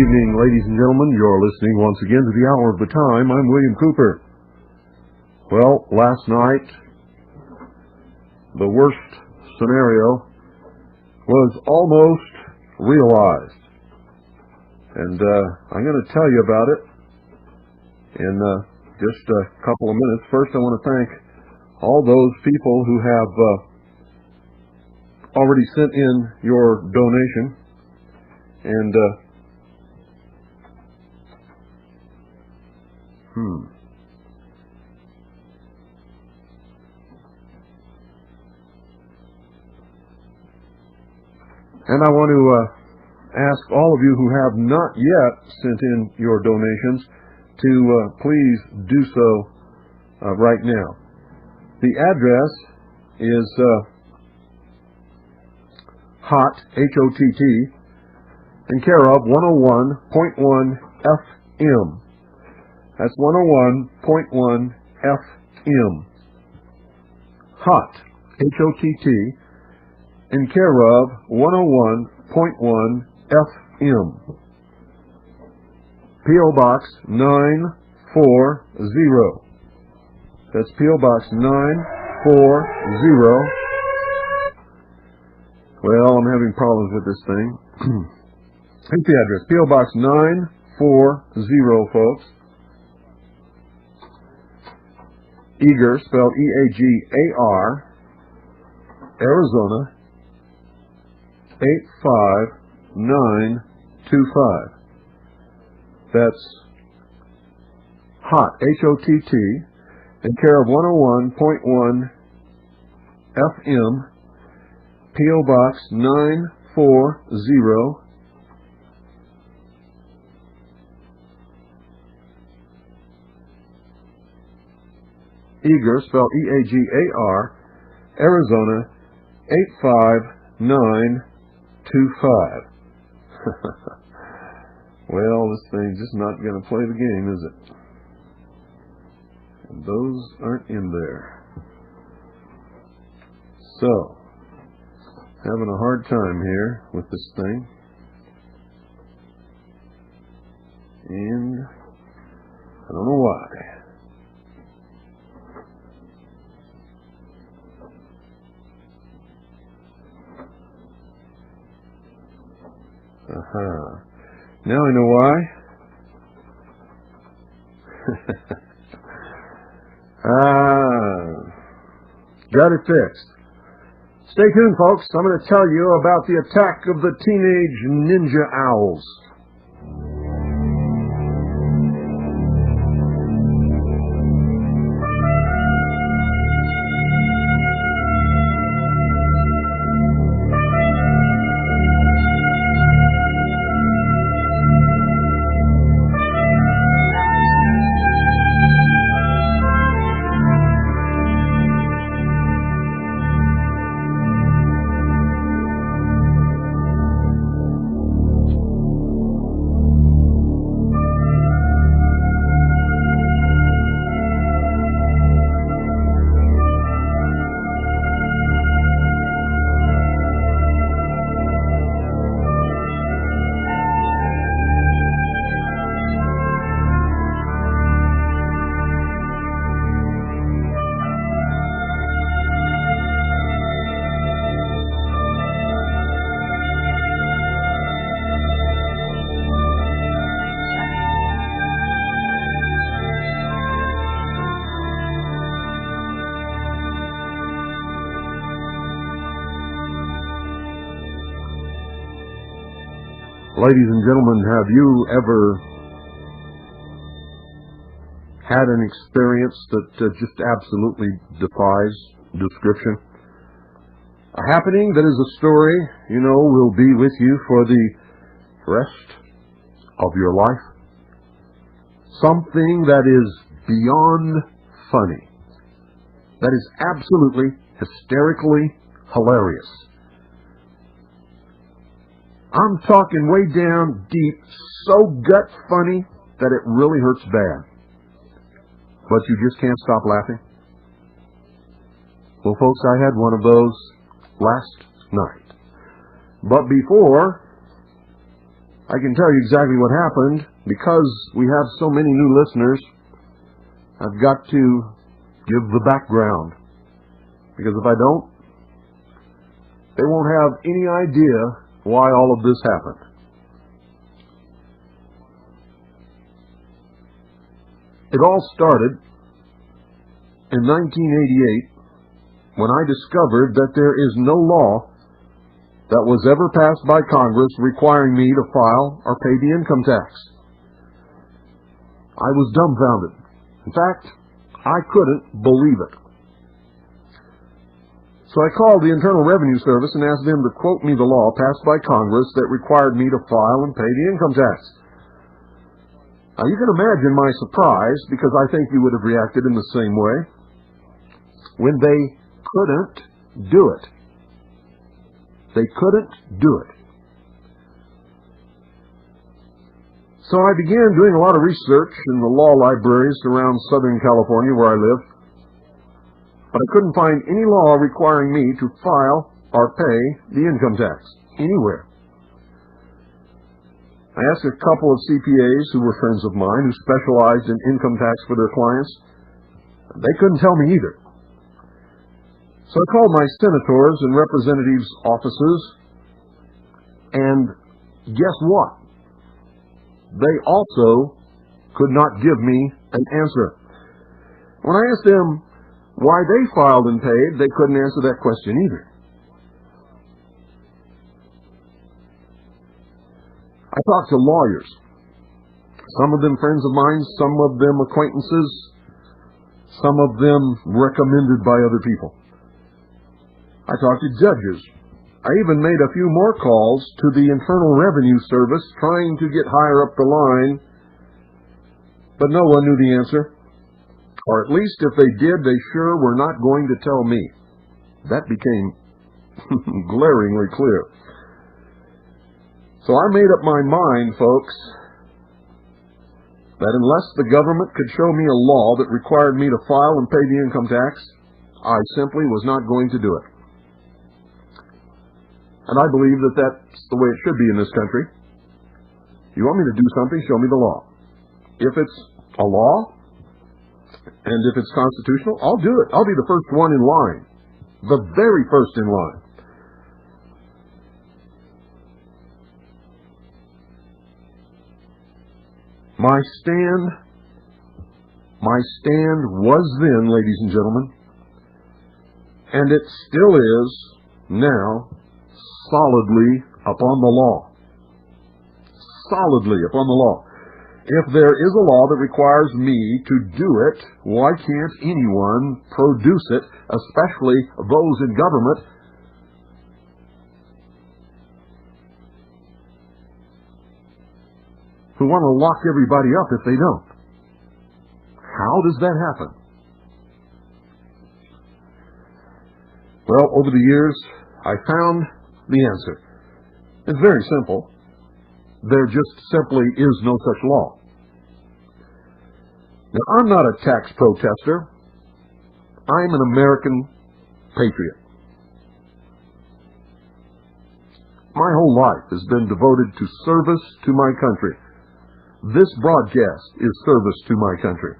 evening, ladies and gentlemen. You're listening once again to the Hour of the Time. I'm William Cooper. Well, last night, the worst scenario was almost realized. And I'm going to tell you about it in just a couple of minutes. First, I want to thank all those people who have already sent in your donation. And I want to ask all of you who have not yet sent in your donations to please do so right now. The address is HOTT, H-O-T-T, in care of 101.1 FM. That's 101.1 FM. HOTT, H-O-T-T, in care of 101.1 FM. P.O. Box 940. That's P.O. Box 940. Well, I'm having problems with this thing. Here's the address. P.O. Box 940, folks. Eagar, spelled E-A-G-A-R, Arizona 85925. That's HOTT, H-O-T-T, in care of 101.1 FM, P.O. Box 940, Eagar, spelled E-A-G-A-R, Arizona 85925. Well, this thing's just not going to play the game, is it? And those aren't in there. So, having a hard time here with this thing. And I don't know why. Now I know why. Got it fixed. Stay tuned, folks. I'm going to tell you about the attack of the teenage ninja owls. Ladies and gentlemen, have you ever had an experience that just absolutely defies description? A happening that is a story, you know, will be with you for the rest of your life. Something that is beyond funny. That is absolutely hysterically hilarious. I'm talking way down deep, so gut funny that it really hurts bad. But you just can't stop laughing. Well, folks, I had one of those last night. But before I can tell you exactly what happened. Because we have so many new listeners, I've got to give the background. Because if I don't, they won't have any idea why all of this happened. It all started in 1988 when I discovered that there is no law that was ever passed by Congress requiring me to file or pay the income tax. I was dumbfounded. In fact, I couldn't believe it. So I called the Internal Revenue Service and asked them to quote me the law passed by Congress that required me to file and pay the income tax. Now you can imagine my surprise, because I think you would have reacted in the same way, when they couldn't do it. They couldn't do it. So I began doing a lot of research in the law libraries around Southern California where I live, but I couldn't find any law requiring me to file or pay the income tax anywhere. I asked a couple of CPAs who were friends of mine who specialized in income tax for their clients. They couldn't tell me either. So I called my senators and representatives' offices, and guess what? They also could not give me an answer. When I asked them why they filed and paid, they couldn't answer that question either. I talked to lawyers, some of them friends of mine, some of them acquaintances, some of them recommended by other people. I talked to judges. I even made a few more calls to the Internal Revenue Service trying to get higher up the line, but no one knew the answer. Or at least if they did, they sure were not going to tell me. That became glaringly clear. So I made up my mind, folks, that unless the government could show me a law that required me to file and pay the income tax, I simply was not going to do it. And I believe that that's the way it should be in this country. You want me to do something, show me the law. If it's a law, and if it's constitutional, I'll do it. I'll be the first one in line. The very first in line. My stand was then, ladies and gentlemen, and it still is now, solidly upon the law. Solidly upon the law. If there is a law that requires me to do it, why can't anyone produce it, especially those in government? Who want to lock everybody up if they don't. How does that happen? Well, over the years, I found the answer. It's very simple. There just simply is no such law. Now, I'm not a tax protester. I'm an American patriot. My whole life has been devoted to service to my country. This broadcast is service to my country.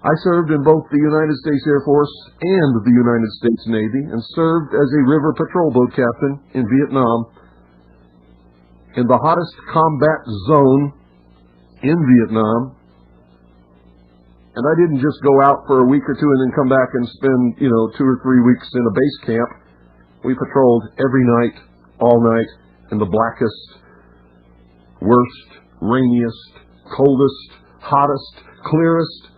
I served in both the United States Air Force and the United States Navy, and served as a river patrol boat captain in Vietnam, in the hottest combat zone in Vietnam. And I didn't just go out for a week or two and then come back and spend, 2 or 3 weeks in a base camp. We patrolled every night, all night, in the blackest, worst, rainiest, coldest, hottest, clearest,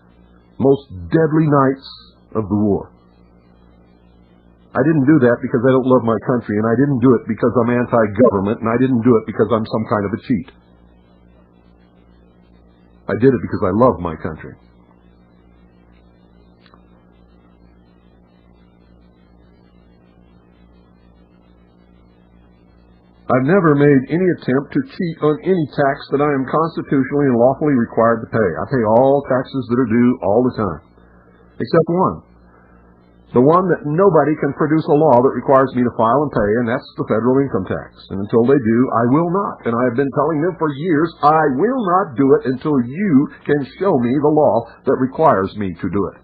most deadly nights of the war. I didn't do that because I don't love my country, and I didn't do it because I'm anti-government, and I didn't do it because I'm some kind of a cheat. I did it because I love my country. I've never made any attempt to cheat on any tax that I am constitutionally and lawfully required to pay. I pay all taxes that are due all the time, except one. The one that nobody can produce a law that requires me to file and pay, and that's the federal income tax. And until they do, I will not. And I have been telling them for years, I will not do it until you can show me the law that requires me to do it.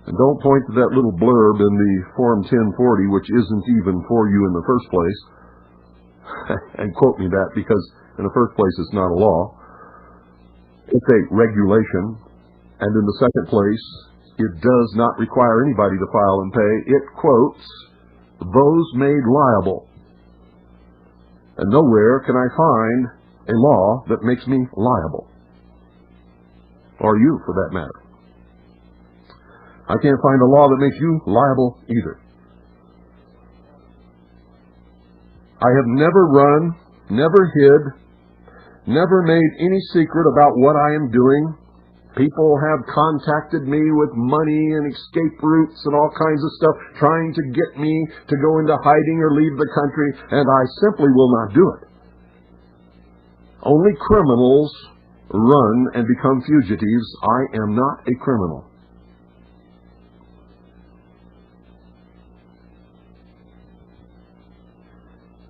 And don't point to that little blurb in the Form 1040, which isn't even for you in the first place, and quote me that, because in the first place it's not a law. It's a regulation. And in the second place, it does not require anybody to file and pay. It quotes those made liable. And nowhere can I find a law that makes me liable. Or you, for that matter. I can't find a law that makes you liable either. I have never run, never hid, never made any secret about what I am doing. People have contacted me with money and escape routes and all kinds of stuff, trying to get me to go into hiding or leave the country, and I simply will not do it. Only criminals run and become fugitives. I am not a criminal.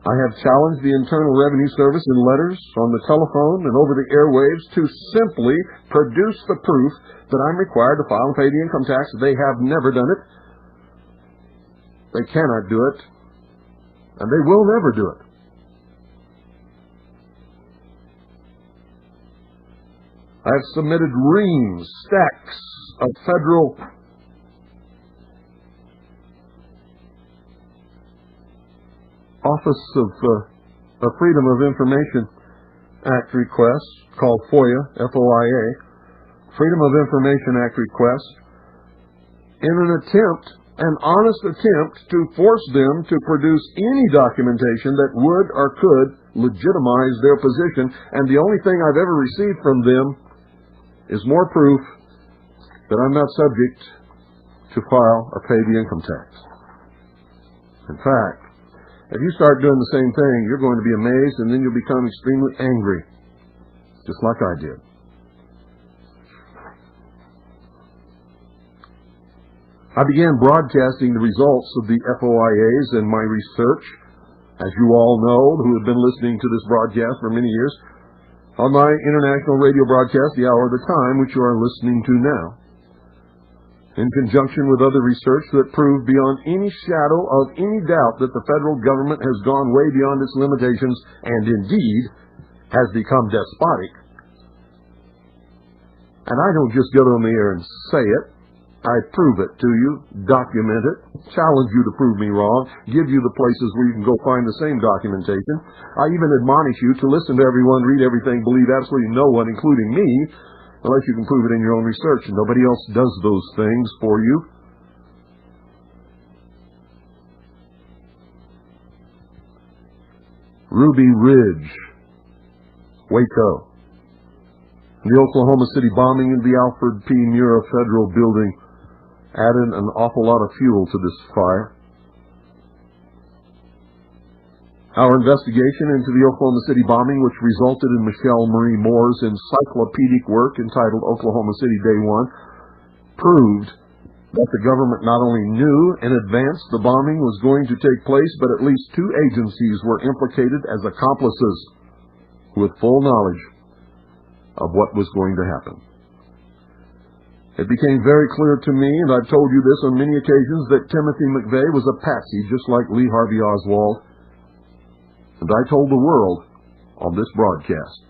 I have challenged the Internal Revenue Service in letters, on the telephone, and over the airwaves to simply produce the proof that I'm required to file and pay the income tax. They have never done it. They cannot do it. And they will never do it. I have submitted reams, stacks of federal Office of Freedom of Information Act requests, called FOIA, F-O-I-A, Freedom of Information Act requests, in an honest attempt to force them to produce any documentation that would or could legitimize their position, and the only thing I've ever received from them is more proof that I'm not subject to file or pay the income tax. In fact, if you start doing the same thing, you're going to be amazed, and then you'll become extremely angry, just like I did. I began broadcasting the results of the FOIAs and my research, as you all know who have been listening to this broadcast for many years, on my international radio broadcast, The Hour of the Time, which you are listening to now, in conjunction with other research that proved beyond any shadow of any doubt that the federal government has gone way beyond its limitations and indeed has become despotic. And I don't just get on the air and say it. I prove it to you, document it, challenge you to prove me wrong, give you the places where you can go find the same documentation. I even admonish you to listen to everyone, read everything, believe absolutely no one, including me, unless you can prove it in your own research, and nobody else does those things for you. Ruby Ridge, Waco. The Oklahoma City bombing of the Alfred P. Murrah Federal Building added an awful lot of fuel to this fire. Our investigation into the Oklahoma City bombing, which resulted in Michelle Marie Moore's encyclopedic work entitled Oklahoma City Day One, proved that the government not only knew in advance the bombing was going to take place, but at least 2 agencies were implicated as accomplices with full knowledge of what was going to happen. It became very clear to me, and I've told you this on many occasions, that Timothy McVeigh was a patsy just like Lee Harvey Oswald. And I told the world on this broadcast.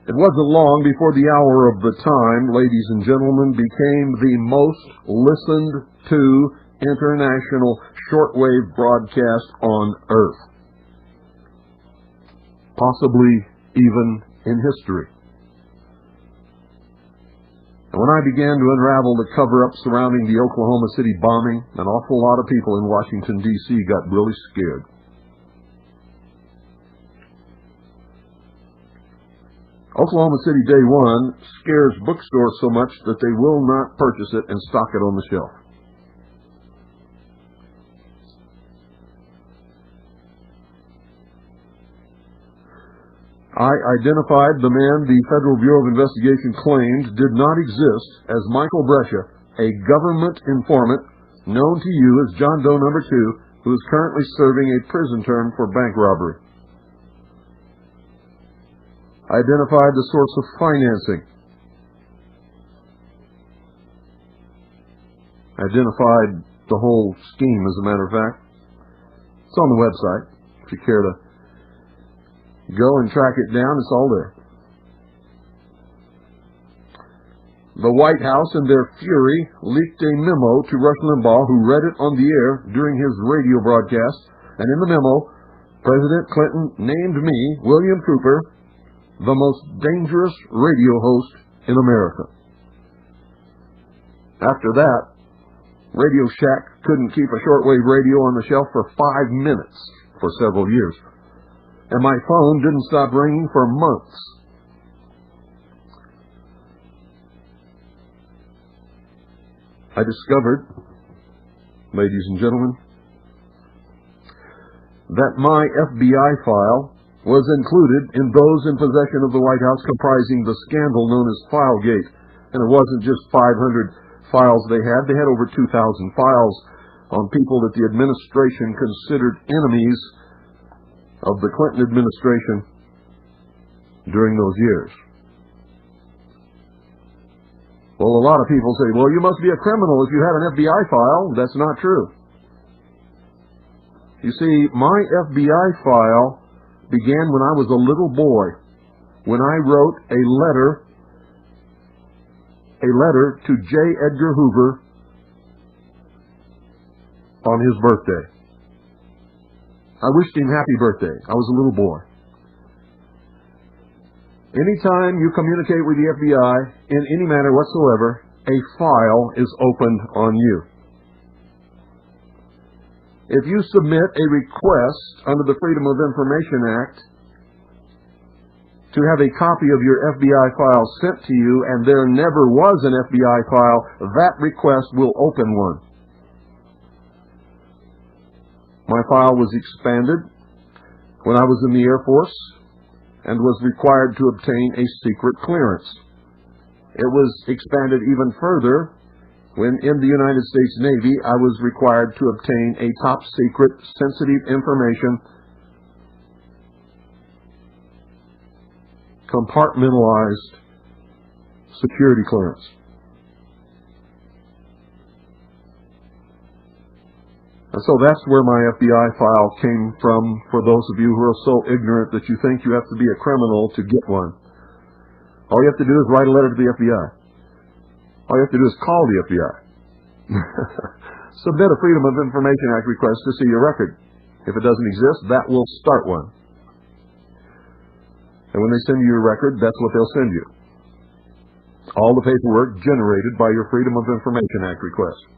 It wasn't long before the Hour of the Time, ladies and gentlemen, became the most listened to international shortwave broadcast on Earth. Possibly even in history. And when I began to unravel the cover-up surrounding the Oklahoma City bombing, an awful lot of people in Washington, D.C. got really scared. Oklahoma City Day One scares bookstores so much that they will not purchase it and stock it on the shelf. I identified the man the Federal Bureau of Investigation claimed did not exist as Michael Brescia, a government informant known to you as John Doe No. 2, who is currently serving a prison term for bank robbery. I identified the source of financing. I identified the whole scheme, as a matter of fact. It's on the website, if you care to go and track it down. It's all there. The White House, in their fury, leaked a memo to Rush Limbaugh, who read it on the air during his radio broadcast. And in the memo, President Clinton named me, William Cooper, the most dangerous radio host in America. After that, Radio Shack couldn't keep a shortwave radio on the shelf for 5 minutes for several years. And my phone didn't stop ringing for months. I discovered, ladies and gentlemen, that my FBI file was included in those in possession of the White House comprising the scandal known as Filegate. And it wasn't just 500 files they had. They had over 2,000 files on people that the administration considered enemies of the Clinton administration during those years. Well, a lot of people say, well, you must be a criminal if you had an FBI file. That's not true. You see, my FBI file began when I was a little boy, when I wrote a letter to J. Edgar Hoover on his birthday. I wished him happy birthday. I was a little boy. Anytime you communicate with the FBI in any manner whatsoever, a file is opened on you. If you submit a request under the Freedom of Information Act to have a copy of your FBI file sent to you, and there never was an FBI file, that request will open one. My file was expanded when I was in the Air Force and was required to obtain a secret clearance. It was expanded even further when in the United States Navy I was required to obtain a top secret sensitive information compartmentalized security clearance. And so that's where my FBI file came from, for those of you who are so ignorant that you think you have to be a criminal to get one. All you have to do is write a letter to the FBI. All you have to do is call the FBI. Submit a Freedom of Information Act request to see your record. If it doesn't exist, that will start one. And when they send you your record, that's what they'll send you. All the paperwork generated by your Freedom of Information Act request.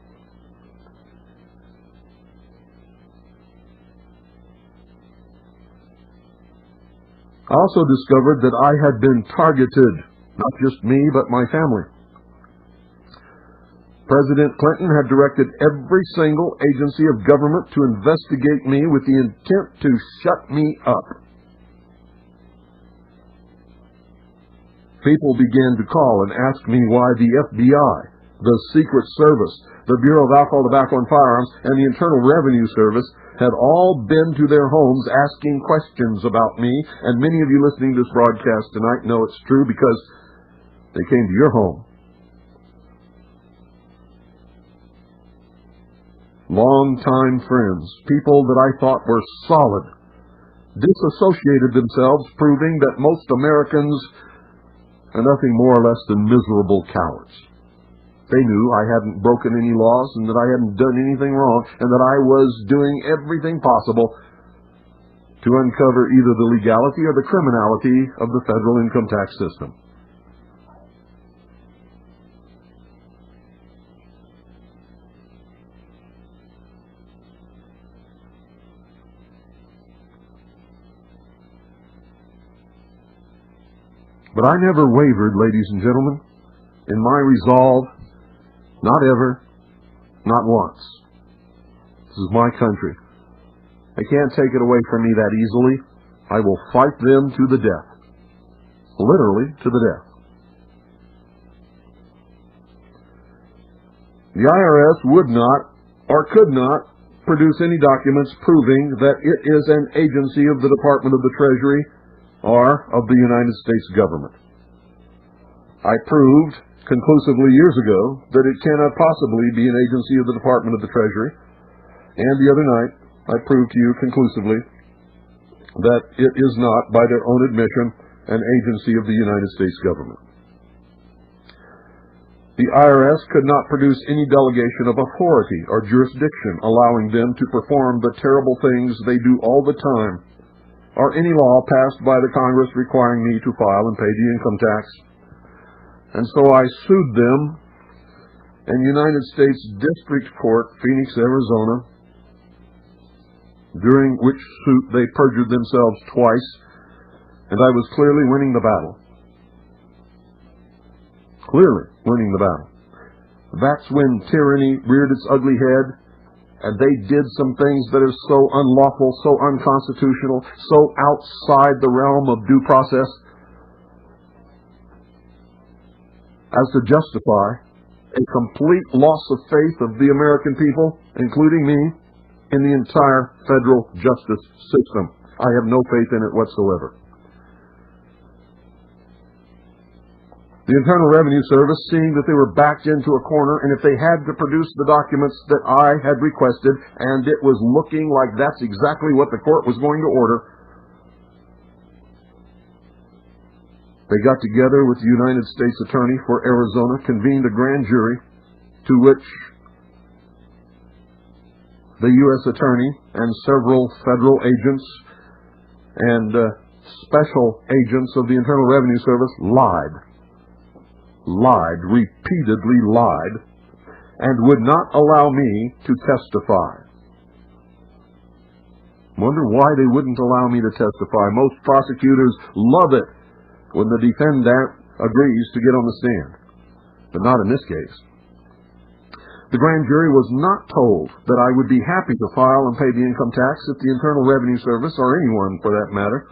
I also discovered that I had been targeted, not just me, but my family. President Clinton had directed every single agency of government to investigate me with the intent to shut me up. People began to call and ask me why the FBI, the Secret Service, the Bureau of Alcohol, Tobacco, and Firearms, and the Internal Revenue Service had all been to their homes asking questions about me. And many of you listening to this broadcast tonight know it's true because they came to your home. Longtime friends, people that I thought were solid, disassociated themselves, proving that most Americans are nothing more or less than miserable cowards. They knew I hadn't broken any laws and that I hadn't done anything wrong and that I was doing everything possible to uncover either the legality or the criminality of the federal income tax system. But I never wavered, ladies and gentlemen, in my resolve. Not ever, not once. This is my country. They can't take it away from me that easily. I will fight them to the death. literally to the death. The IRS would not or could not produce any documents proving that it is an agency of the Department of the Treasury or of the United States government. I proved conclusively years ago that it cannot possibly be an agency of the Department of the Treasury, and the other night I proved to you conclusively that it is not, by their own admission, an agency of the United States government. The IRS could not produce any delegation of authority or jurisdiction allowing them to perform the terrible things they do all the time, or any law passed by the Congress requiring me to file and pay the income tax. And so I sued them in United States District Court, Phoenix, Arizona, during which suit they perjured themselves twice, and I was clearly winning the battle. Clearly winning the battle. That's when tyranny reared its ugly head, and they did some things that are so unlawful, so unconstitutional, so outside the realm of due process, as to justify a complete loss of faith of the American people, including me, in the entire federal justice system. I have no faith in it whatsoever. The Internal Revenue Service, seeing that they were backed into a corner, and if they had to produce the documents that I had requested, and it was looking like that's exactly what the court was going to order, they got together with the United States Attorney for Arizona, convened a grand jury, to which the U.S. Attorney and several federal agents and special agents of the Internal Revenue Service repeatedly lied, and would not allow me to testify. Wonder why they wouldn't allow me to testify. Most prosecutors love it when the defendant agrees to get on the stand, but not in this case. The grand jury was not told that I would be happy to file and pay the income tax if the Internal Revenue Service, or anyone for that matter,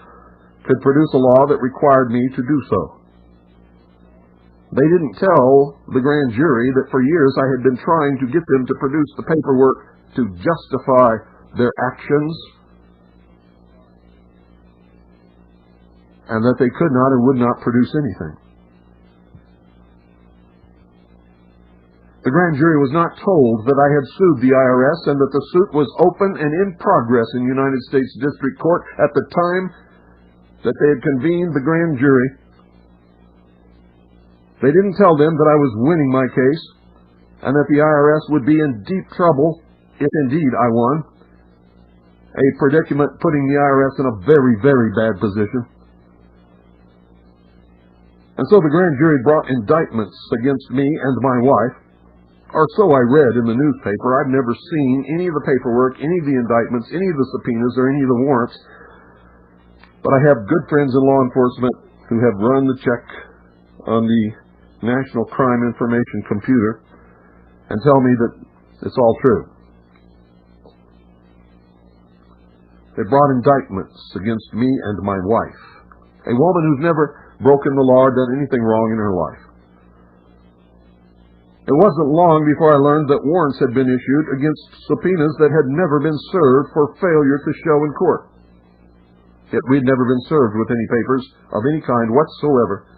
could produce a law that required me to do so. They didn't tell the grand jury that for years I had been trying to get them to produce the paperwork to justify their actions, and that they could not and would not produce anything. The grand jury was not told that I had sued the IRS and that the suit was open and in progress in United States District Court at the time that they had convened the grand jury. They didn't tell them that I was winning my case and that the IRS would be in deep trouble if indeed I won, a predicament putting the IRS in a very, very bad position. And so the grand jury brought indictments against me and my wife, or so I read in the newspaper. I've never seen any of the paperwork, any of the indictments, any of the subpoenas, or any of the warrants. But I have good friends in law enforcement who have run the check on the National Crime Information computer and tell me that it's all true. They brought indictments against me and my wife, a woman who's never broken the law or done anything wrong in her life. It wasn't long before I learned that warrants had been issued against subpoenas that had never been served for failure to show in court. Yet we'd never been served with any papers of any kind whatsoever.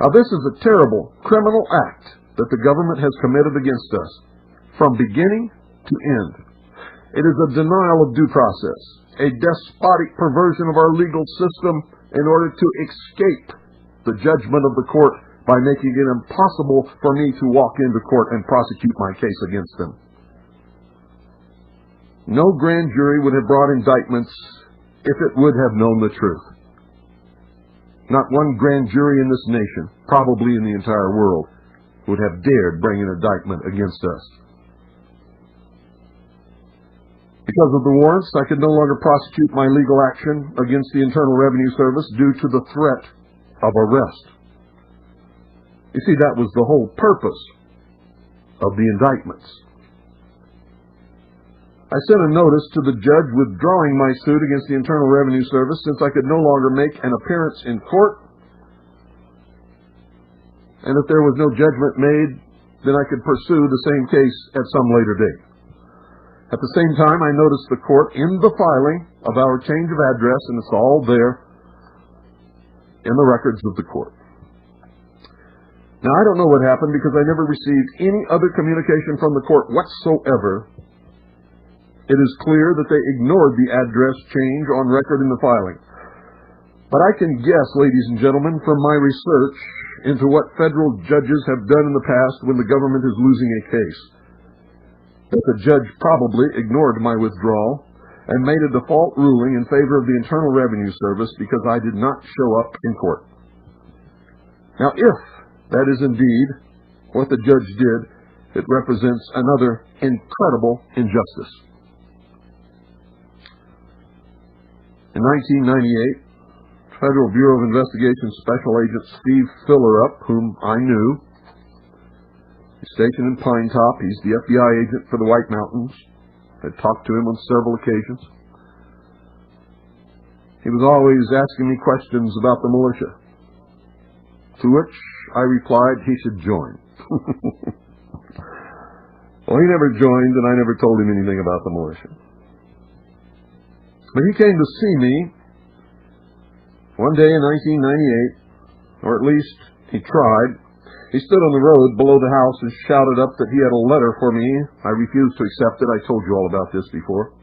Now this is a terrible criminal act that the government has committed against us, from beginning to end. It is a denial of due process, a despotic perversion of our legal system in order to escape the judgment of the court by making it impossible for me to walk into court and prosecute my case against them. No grand jury would have brought indictments if it would have known the truth. Not one grand jury in this nation, probably in the entire world, would have dared bring an indictment against us. Because of the warrants, I could no longer prosecute my legal action against the Internal Revenue Service due to the threat of arrest. You see, that was the whole purpose of the indictments. I sent a notice to the judge withdrawing my suit against the Internal Revenue Service since I could no longer make an appearance in court and if there was no judgment made, then I could pursue the same case at some later date. At the same time, I noticed the court in the filing of our change of address, and it's all there in the records of the court. Now, I don't know what happened because I never received any other communication from the court whatsoever. It is clear that they ignored the address change on record in the filing. But I can guess, ladies and gentlemen, from my research into what federal judges have done in the past when the government is losing a case, that the judge probably ignored my withdrawal and made a default ruling in favor of the Internal Revenue Service because I did not show up in court. Now, if that is indeed what the judge did, it represents another incredible injustice. In 1998, Federal Bureau of Investigation Special Agent Steve Fillerup, whom I knew, he's stationed in Pine Top. He's the FBI agent for the White Mountains. I talked to him on several occasions. He was always asking me questions about the militia, to which I replied he should join. Well, he never joined, and I never told him anything about the militia. But he came to see me one day in 1998, or at least he tried. He stood on the road below the house and shouted up that he had a letter for me. I refused to accept it. I told you all about this before.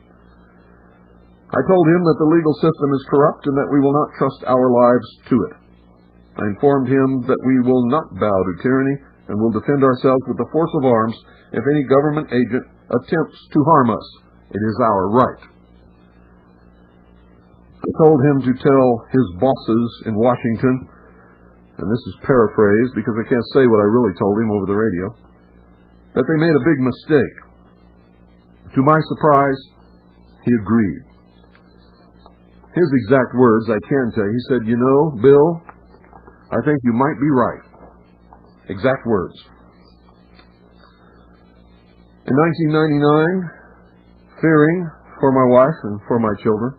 I told him that the legal system is corrupt and that we will not trust our lives to it. I informed him that we will not bow to tyranny and will defend ourselves with the force of arms if any government agent attempts to harm us. It is our right. I told him to tell his bosses in Washington, and this is paraphrased because I can't say what I really told him over the radio, that they made a big mistake. To my surprise, he agreed. His exact words, I can tell you. He said, "You know, Bill, I think you might be right." Exact words. In 1999, fearing for my wife and for my children,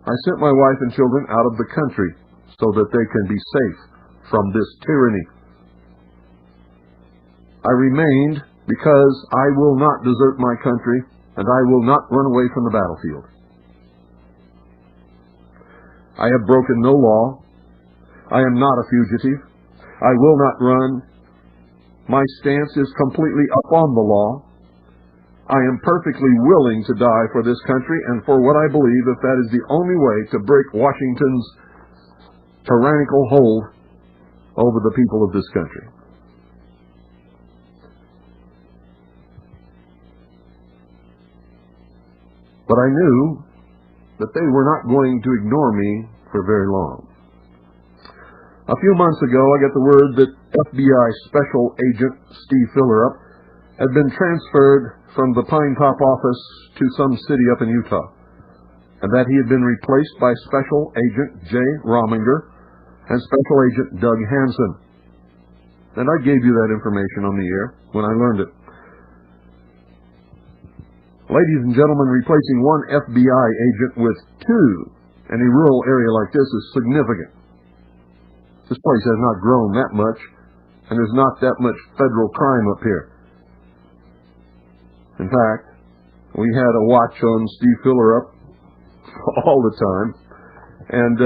I sent my wife and children out of the country so that they can be safe from this tyranny. I remained because I will not desert my country and I will not run away from the battlefield. I have broken no law. I am not a fugitive. I will not run. My stance is completely upon the law. I am perfectly willing to die for this country and for what I believe if that is the only way to break Washington's tyrannical hold over the people of this country. But I knew that they were not going to ignore me for very long. A few months ago, I got the word that FBI Special Agent Steve Fillerup had been transferred from the Pine Top office to some city up in Utah, and that he had been replaced by Special Agent Jay Rominger and Special Agent Doug Hansen. And I gave you that information on the air when I learned it. Ladies and gentlemen, replacing one FBI agent with two in a rural area like this is significant. This place has not grown that much, and there's not that much federal crime up here. In fact, we had a watch on Steve Fillerup all the time, and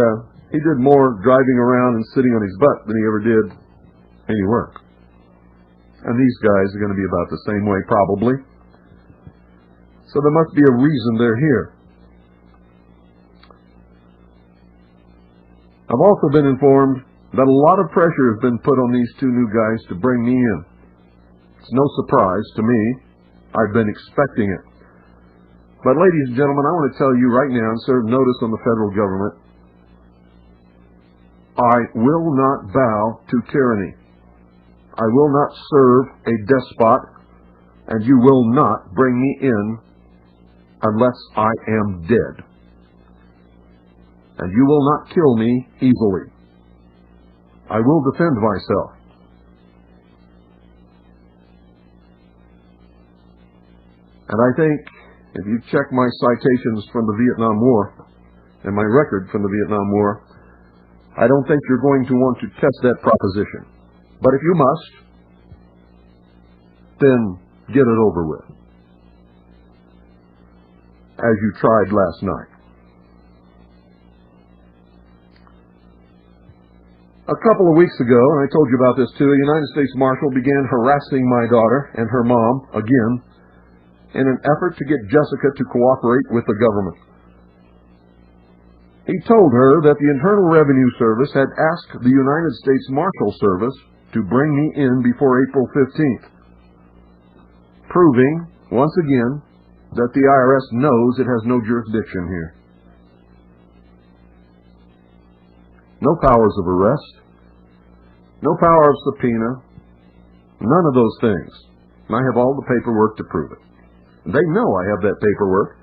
he did more driving around and sitting on his butt than he ever did any work. And these guys are going to be about the same way, probably. So there must be a reason they're here. I've also been informed that a lot of pressure has been put on these two new guys to bring me in. It's no surprise to me. I've been expecting it. But ladies and gentlemen, I want to tell you right now and serve notice on the federal government, I will not bow to tyranny. I will not serve a despot, and you will not bring me in unless I am dead. And you will not kill me easily. I will defend myself. And I think if you check my citations from the Vietnam War and my record from the Vietnam War, I don't think you're going to want to test that proposition. But if you must, then get it over with, as you tried last night. A couple of weeks ago, and I told you about this too, a United States Marshal began harassing my daughter and her mom again in an effort to get Jessica to cooperate with the government. He told her that the Internal Revenue Service had asked the United States Marshal Service to bring me in before April 15th, proving, once again, that the IRS knows it has no jurisdiction here. No powers of arrest, no power of subpoena, none of those things. And I have all the paperwork to prove it. They know I have that paperwork,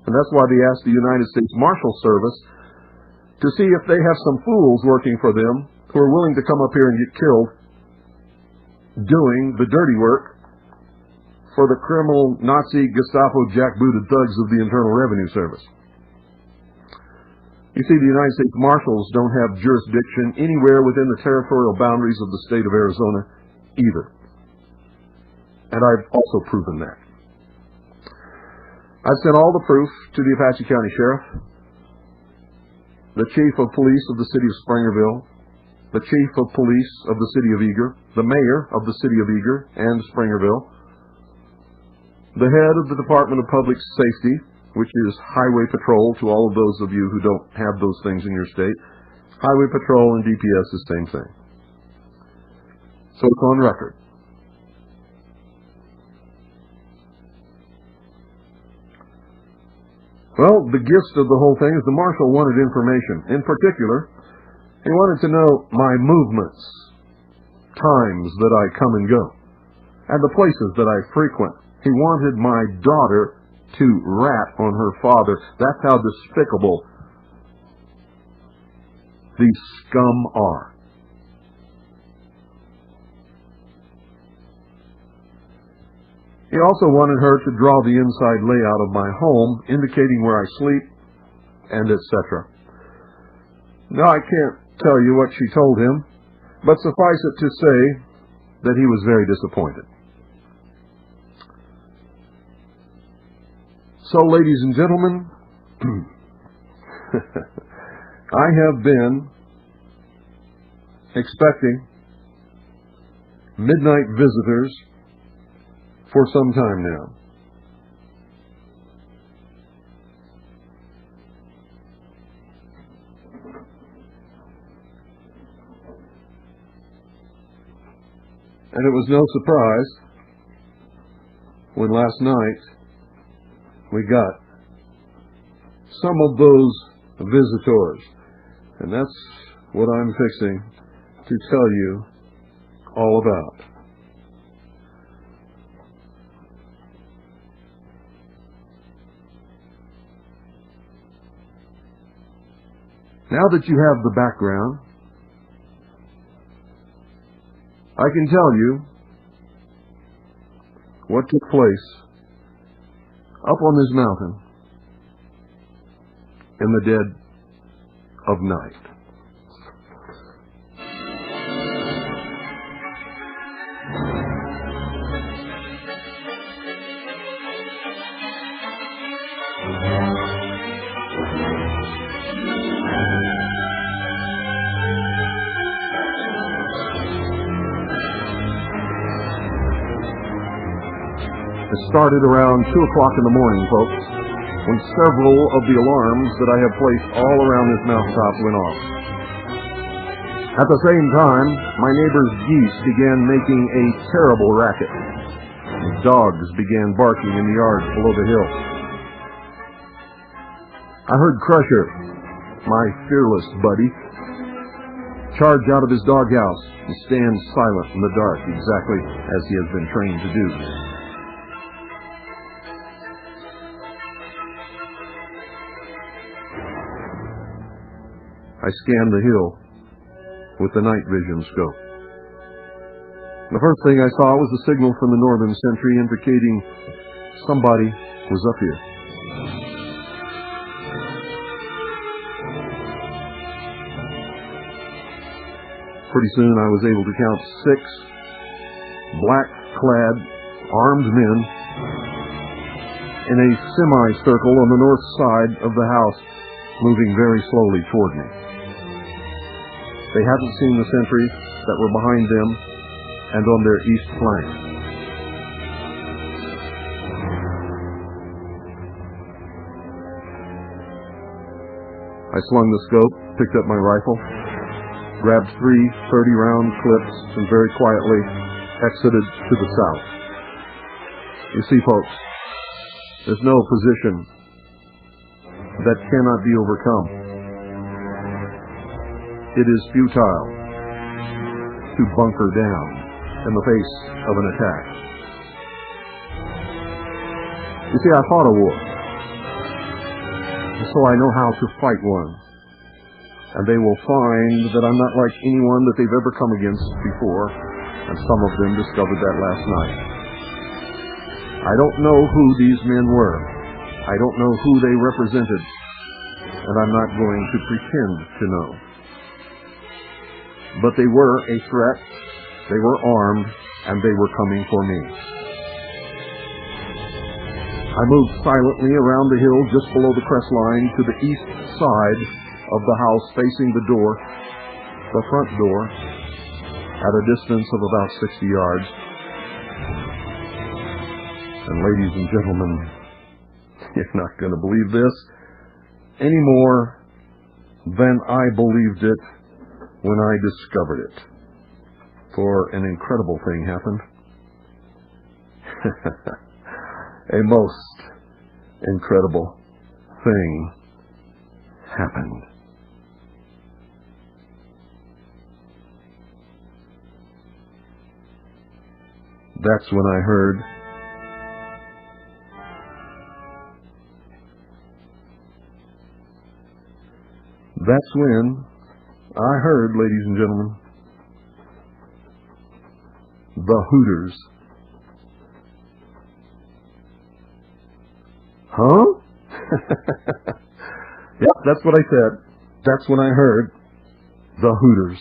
and that's why they asked the United States Marshal Service to see if they have some fools working for them who are willing to come up here and get killed doing the dirty work for the criminal Nazi Gestapo jackbooted thugs of the Internal Revenue Service. You see, the United States Marshals don't have jurisdiction anywhere within the territorial boundaries of the state of Arizona either. And I've also proven that. I've sent all the proof to the Apache County Sheriff, the Chief of Police of the City of Springerville, the Chief of Police of the City of Eager, the Mayor of the City of Eager and Springerville, the Head of the Department of Public Safety, which is Highway Patrol, to all of those of you who don't have those things in your state. Highway Patrol and DPS is the same thing. So it's on record. Well, the gist of the whole thing is the marshal wanted information. In particular, he wanted to know my movements, times that I come and go, and the places that I frequent. He wanted my daughter to rat on her father. That's how despicable these scum are. He also wanted her to draw the inside layout of my home, indicating where I sleep, and etc. Now, I can't tell you what she told him, but suffice it to say that he was very disappointed. So, ladies and gentlemen, I have been expecting midnight visitors for some time now. And it was no surprise when last night we got some of those visitors. And that's what I'm fixing to tell you all about. Now that you have the background, I can tell you what took place up on this mountain in the dead of night. It started around 2 o'clock in the morning, folks, when several of the alarms that I have placed all around this mountaintop went off. At the same time, my neighbor's geese began making a terrible racket. Dogs began barking in the yards below the hill. I heard Crusher, my fearless buddy, charge out of his doghouse and stand silent in the dark, exactly as he has been trained to do. I scanned the hill with the night vision scope. The first thing I saw was a signal from the northern sentry indicating somebody was up here. Pretty soon I was able to count 6 black-clad, armed men in a semicircle on the north side of the house, moving very slowly toward me. They hadn't seen the sentries that were behind them and on their east flank. I slung the scope, picked up my rifle, grabbed 3 30-round clips, and very quietly exited to the south. You see, folks, there's no position that cannot be overcome. It is futile to bunker down in the face of an attack. You see, I fought a war, and so I know how to fight one. And they will find that I'm not like anyone that they've ever come against before, and some of them discovered that last night. I don't know who these men were. I don't know who they represented, and I'm not going to pretend to know. But they were a threat, they were armed, and they were coming for me. I moved silently around the hill just below the crest line to the east side of the house facing the door, the front door, at a distance of about 60 yards. And ladies and gentlemen, you're not going to believe this any more than I believed it when I discovered it. For an incredible thing happened. A most incredible thing happened. That's when I heard ladies and gentlemen, the Hooters. Huh? Yep, that's what I said. That's when I heard the Hooters.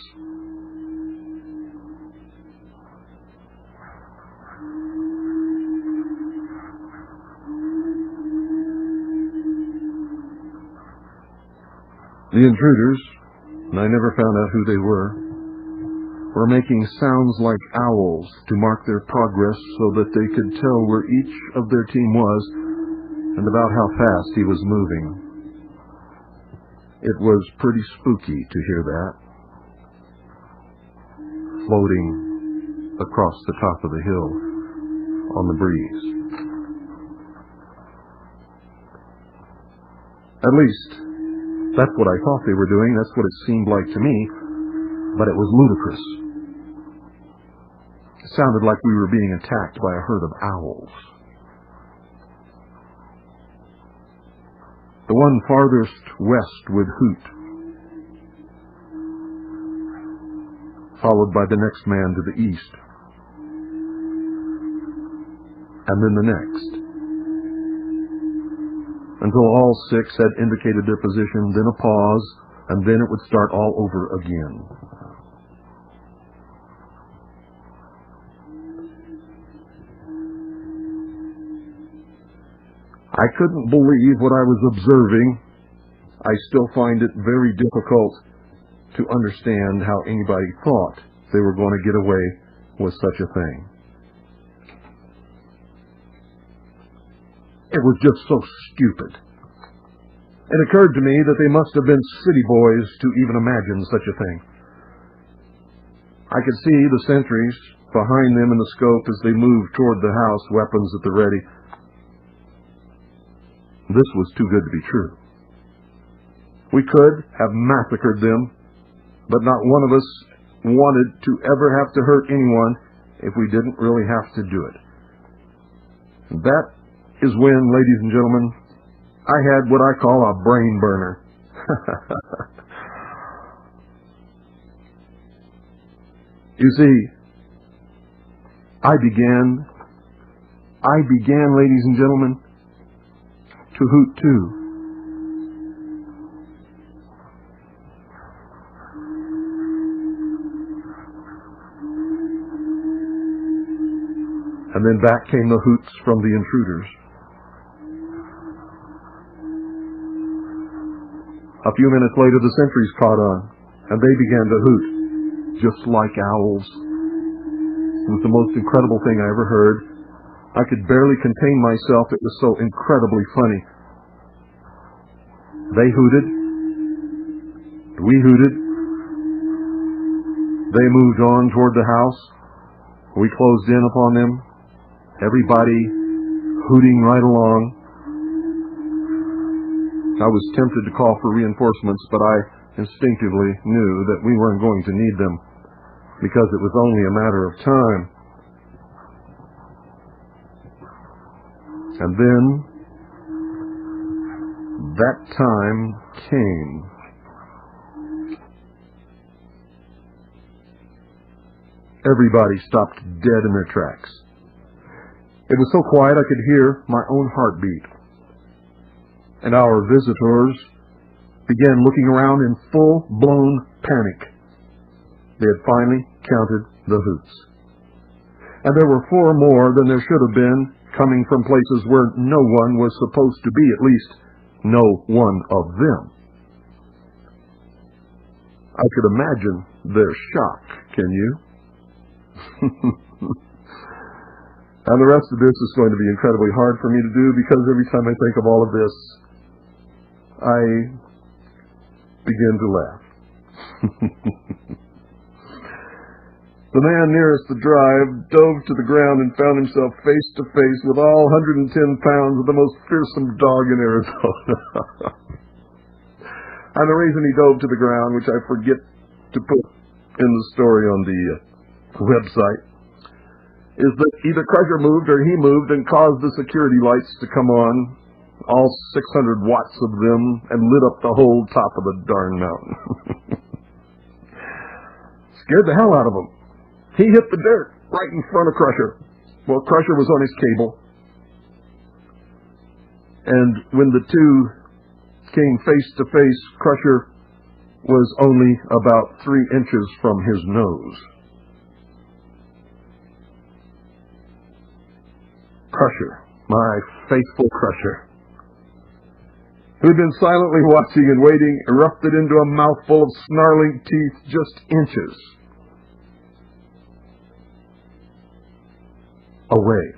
The intruders, and I never found out who they were making sounds like owls to mark their progress so that they could tell where each of their team was and about how fast he was moving. It was pretty spooky to hear that, floating across the top of the hill on the breeze. At least, that's what I thought they were doing. That's what it seemed like to me, but it was ludicrous. It sounded like we were being attacked by a herd of owls. The one farthest west would hoot, followed by the next man to the east, and then the next, until all 6 had indicated their position, then a pause, and then it would start all over again. I couldn't believe what I was observing. I still find it very difficult to understand how anybody thought they were going to get away with such a thing. It was just so stupid. It occurred to me that they must have been city boys to even imagine such a thing. I could see the sentries behind them in the scope as they moved toward the house, weapons at the ready. This was too good to be true. We could have massacred them, but not one of us wanted to ever have to hurt anyone if we didn't really have to do it. That is when, ladies and gentlemen, I had what I call a brain burner. You see, I began, ladies and gentlemen, to hoot too. And then back came the hoots from the intruders. A few minutes later, the sentries caught on, and they began to hoot, just like owls. It was the most incredible thing I ever heard. I could barely contain myself. It was so incredibly funny. They hooted. We hooted. They moved on toward the house. We closed in upon them. Everybody hooting right along. I was tempted to call for reinforcements, but I instinctively knew that we weren't going to need them because it was only a matter of time. And then that time came. Everybody stopped dead in their tracks. It was so quiet I could hear my own heartbeat. And our visitors began looking around in full-blown panic. They had finally counted the hoots. And there were 4 more than there should have been, coming from places where no one was supposed to be, at least no one of them. I could imagine their shock, can you? And the rest of this is going to be incredibly hard for me to do because every time I think of all of this, I begin to laugh. The man nearest the drive dove to the ground and found himself face to face with all 110 pounds of the most fearsome dog in Arizona. And the reason he dove to the ground, which I forget to put in the story on the website, is that either Crusher moved or he moved and caused the security lights to come on, all 600 watts of them, and lit up the whole top of the darn mountain. Scared the hell out of him. He hit the dirt right in front of Crusher. Well, Crusher was on his cable. And when the two came face to face, Crusher was only about 3 inches from his nose. Crusher, my faithful Crusher, who'd been silently watching and waiting, erupted into a mouthful of snarling teeth just inches away.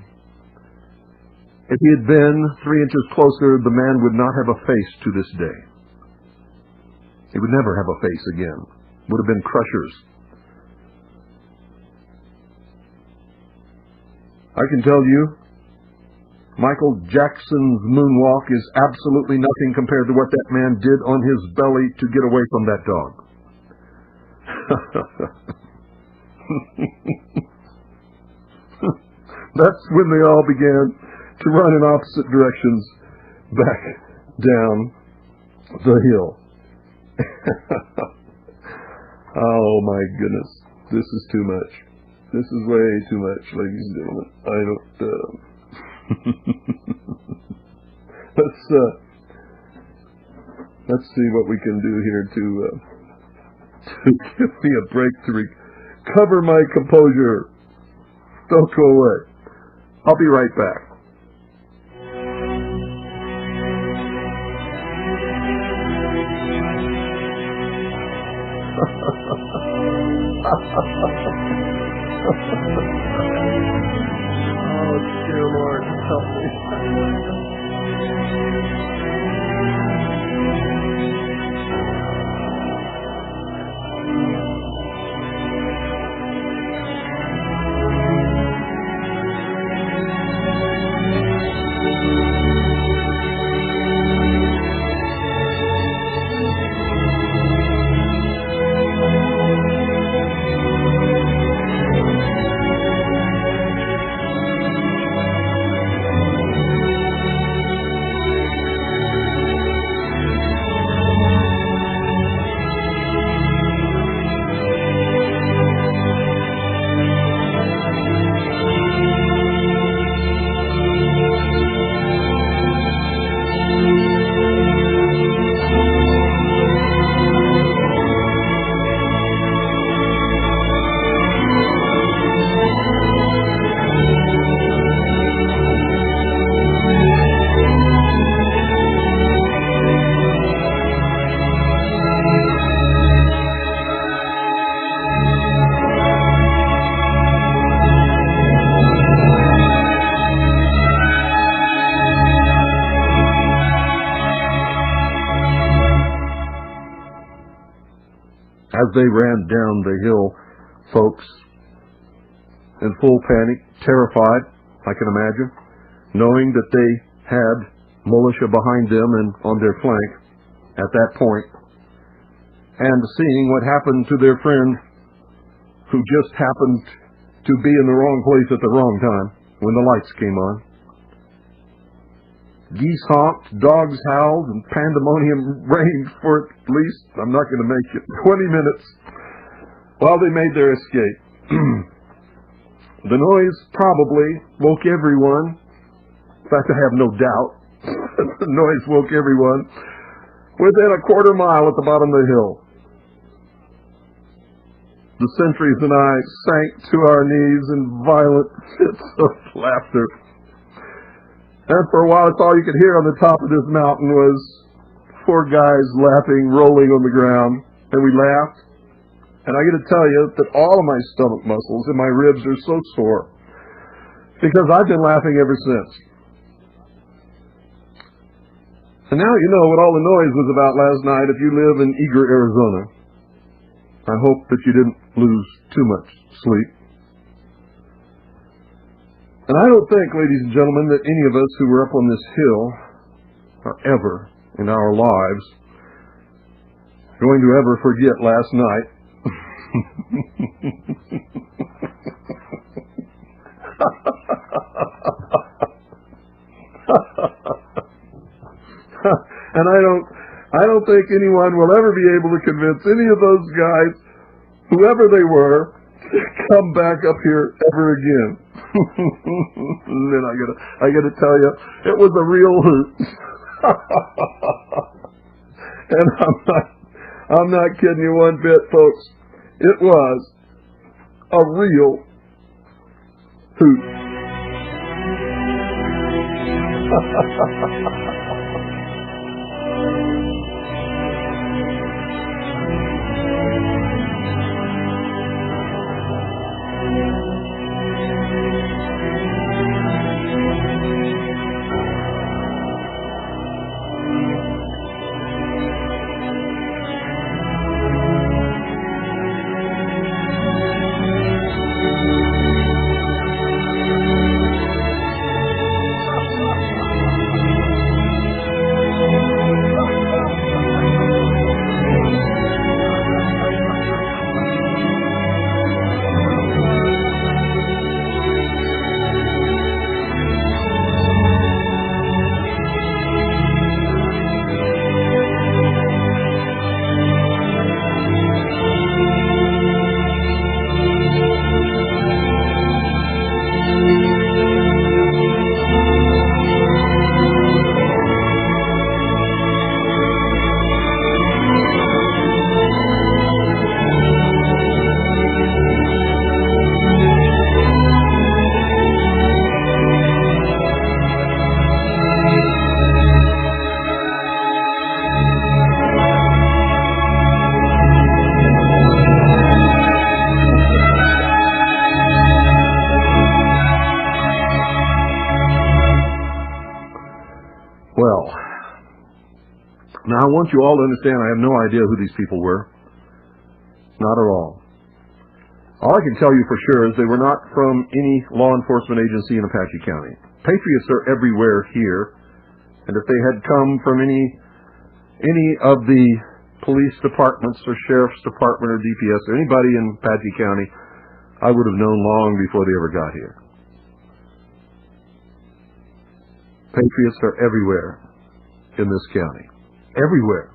If he had been 3 inches closer, the man would not have a face to this day. He would never have a face again. It would have been Crusher's. I can tell you, Michael Jackson's moonwalk is absolutely nothing compared to what that man did on his belly to get away from that dog. That's when they all began to run in opposite directions back down the hill. Oh my goodness. This is too much. This is way too much, ladies and gentlemen. I don't... Let's see what we can do here to give me a break to recover my composure. Don't go away. I'll be right back. Oh, dear Lord, help me. as they ran down the hill, folks, in full panic, terrified, I can imagine, knowing that they had militia behind them and on their flank at that point, and seeing what happened to their friend who just happened to be in the wrong place at the wrong time when the lights came on. Geese honked, dogs howled, and pandemonium reigned for at least, I'm not going to make it, 20 minutes while they made their escape. The noise probably woke everyone. In fact, I have no doubt the noise woke everyone within a quarter mile at the bottom of the hill. The sentries and I sank to our knees in violent fits of laughter. And for a while, it's all you could hear on the top of this mountain was four guys laughing, rolling on the ground. And we laughed. And I got to tell you that all of my stomach muscles and my ribs are so sore because I've been laughing ever since. And now you know what all the noise was about last night if you live in Eager, Arizona. I hope that you didn't lose too much sleep. And I don't think, ladies and gentlemen, that any of us who were up on this hill are ever in our lives going to ever forget last night. And I don't think anyone will ever be able to convince any of those guys, whoever they were, to come back up here ever again. And then I gotta tell you, it was a real hoot. And I'm not kidding you one bit, folks. It was a real hoot. Well, now I want you all to understand I have no idea who these people were. Not at all. All I can tell you for sure is they were not from any law enforcement agency in Apache County. Patriots are everywhere here, and if they had come from any of the police departments or sheriff's department or DPS or anybody in Apache County, I would have known long before they ever got here. Patriots are everywhere in this county. Everywhere.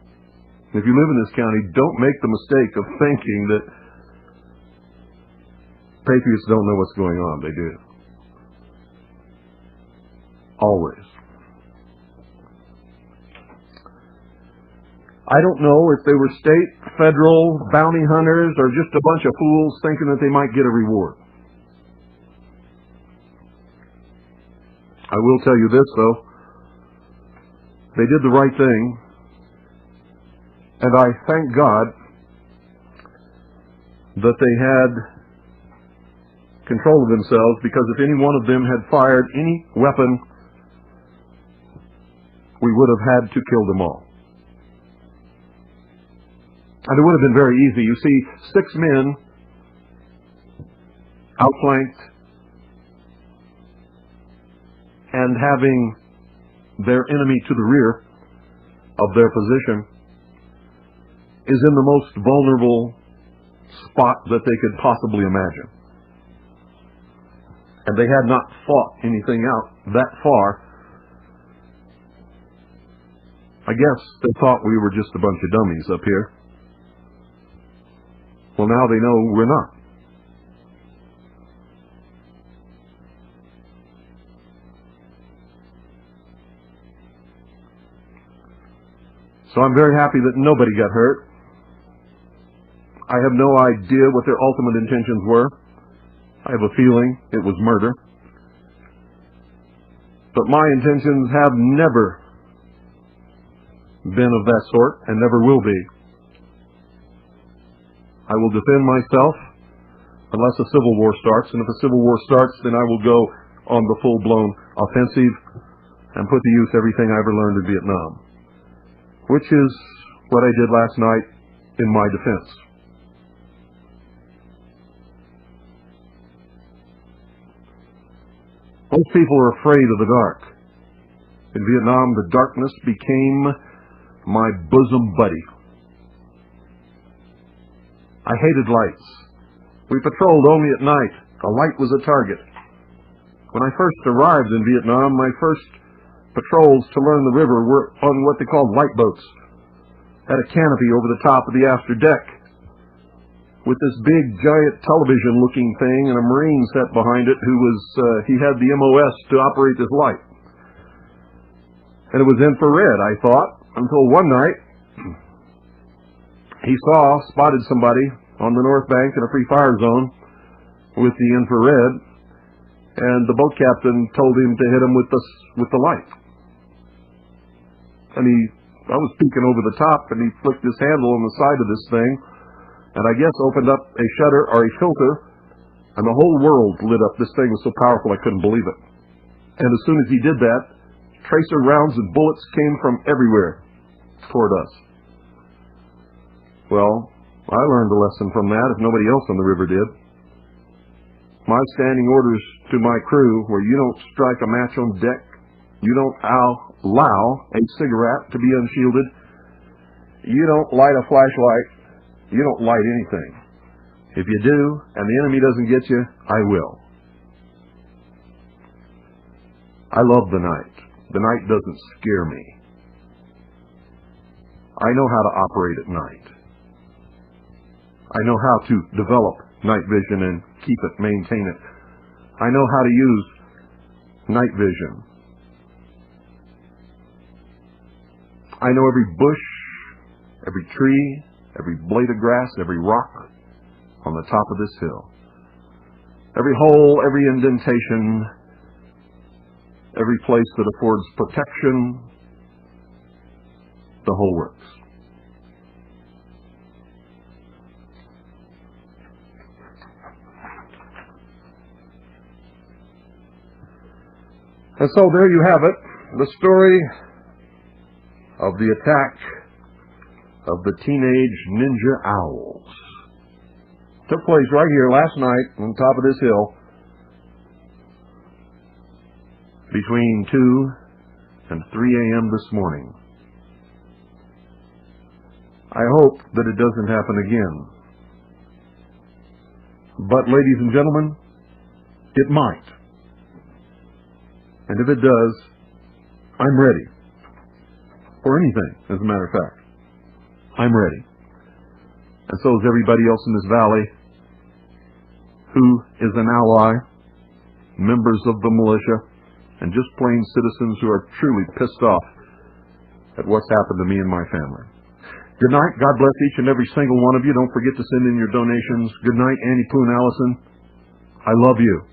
If you live in this county, don't make the mistake of thinking that patriots don't know what's going on. They do. Always. I don't know if they were state, federal, bounty hunters, or just a bunch of fools thinking that they might get a reward. I will tell you this, though. They did the right thing, and I thank God that they had control of themselves, because if any one of them had fired any weapon, we would have had to kill them all. And it would have been very easy. You see, 6 men outflanked and having their enemy to the rear of their position is in the most vulnerable spot that they could possibly imagine. And they had not fought anything out that far. I guess they thought we were just a bunch of dummies up here. Well, now they know we're not. So I'm very happy that nobody got hurt. I have no idea what their ultimate intentions were. I have a feeling it was murder. But my intentions have never been of that sort and never will be. I will defend myself unless a civil war starts, and if a civil war starts, then I will go on the full-blown offensive and put to use everything I ever learned in Vietnam, which is what I did last night in my defense. Most people are afraid of the dark. In Vietnam, the darkness became my bosom buddy. I hated lights. We patrolled only at night. A light was a target. When I first arrived in Vietnam, my first patrols to learn the river were on what they called light boats. Had a canopy over the top of the after deck with this big giant television looking thing and a Marine set behind it who was, he had the MOS to operate this light. And it was infrared, I thought, until one night he spotted somebody on the north bank in a free fire zone with the infrared, and the boat captain told him to hit him with the light. And I was peeking over the top, and he flicked his handle on the side of this thing, and I guess opened up a shutter or a filter, and the whole world lit up. This thing was so powerful I couldn't believe it. And as soon as he did that, tracer rounds and bullets came from everywhere toward us. Well, I learned a lesson from that if nobody else on the river did. My standing orders to my crew were, you don't strike a match on deck, you don't allow a cigarette to be unshielded, you don't light a flashlight, you don't light anything. If you do, and the enemy doesn't get you, I will. I love the night. The night doesn't scare me. I know how to operate at night. I know how to develop night vision and keep it, maintain it. I know how to use night vision. I know every bush, every tree, every blade of grass, every rock on the top of this hill. Every hole, every indentation, every place that affords protection, the whole works. And so there you have it, the story of the attack of the teenage ninja owls. Took place right here last night on top of this hill between 2 and 3 a.m. this morning. I hope that it doesn't happen again. But, ladies and gentlemen, it might. And if it does, I'm ready. For anything, as a matter of fact. I'm ready. And so is everybody else in this valley who is an ally, members of the militia, and just plain citizens who are truly pissed off at what's happened to me and my family. Good night. God bless each and every single one of you. Don't forget to send in your donations. Good night, Annie Poon Allison. I love you.